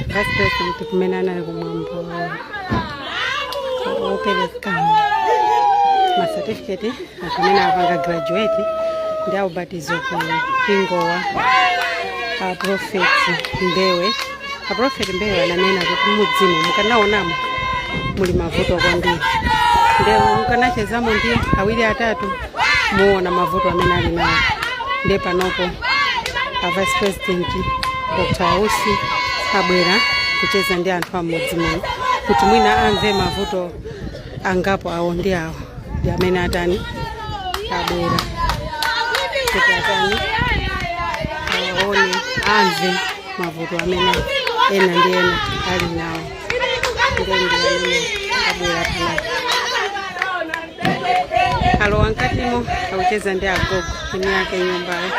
Vice President kumenana kumwambo opeleka ma certificate akamena avanga graduate ndi aubatizo ku mpingo wa Prophet Mbewe. Prophet Mbewe ananena kuti mudzimu mukanaonamo muli mavuto kwambiri, ndio mukanachezamo ndiye awiri atatu muona mavuto amene ali nawo. Ndiye panopo Vice President Dr. Ausi abwera kucheza ndi anthu amudzimu kuti mwina amve mavuto angapo awo ndi awo ndi amene atani abwera kuti atani aone amve mavuto amene ena ndi ena ali nawo. Ndio amene abwera pano alowa nkatimo akucheza ndi agogo ini yake nyumbayo.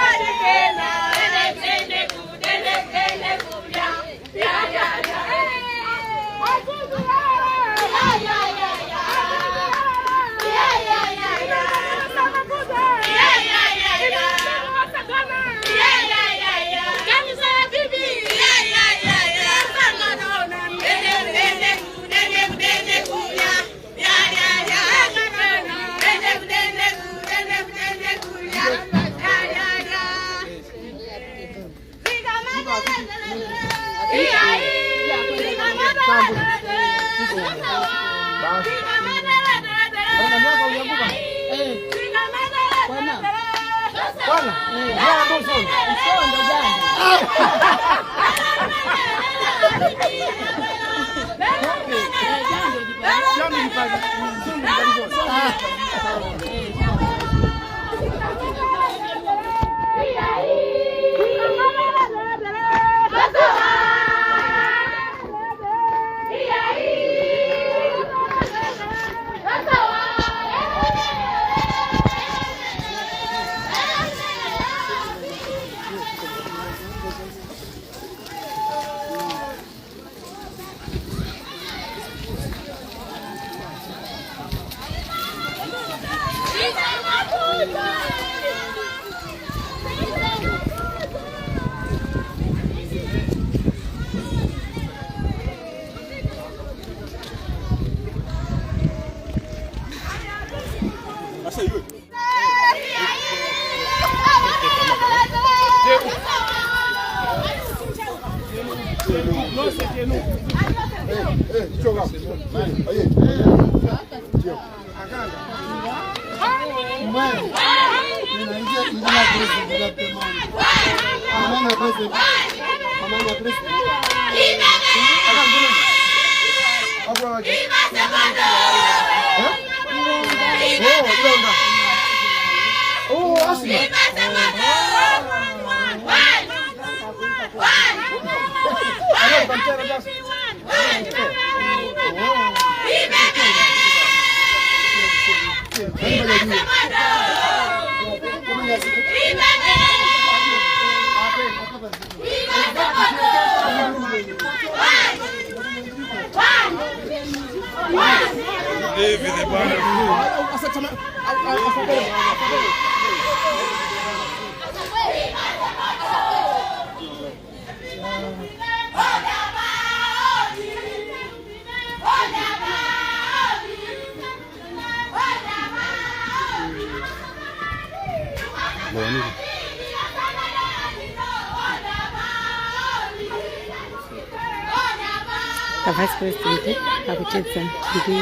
Vice President akucheza ndi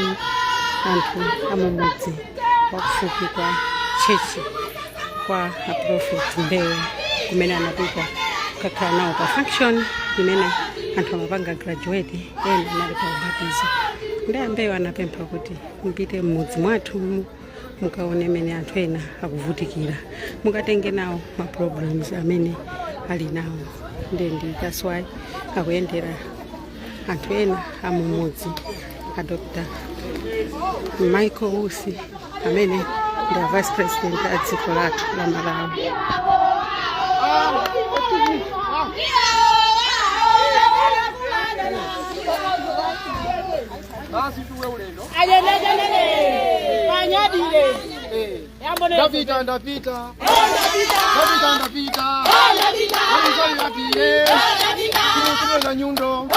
anthu amumudzi wakufupi kwa chechi kwa Prophet Mbewe kumene anapita kukakhala nawo pa function imene anthu amapanga graduate ena anali pa ubatizo. Ndi Mbewe anapempha kuti mpite mmudzi mwathu mukaone mene anthu ena akuvutikira, mukatenge nawo ma problems amene ali nawo. Ndi that's why akuyendera anthu ena amumudzi a Dr. Michael Ausi amene ndi Vice President a dziko lathu la Malawi. Basi tuwe ulendo. Ndapita. Ndapita. Nyundo.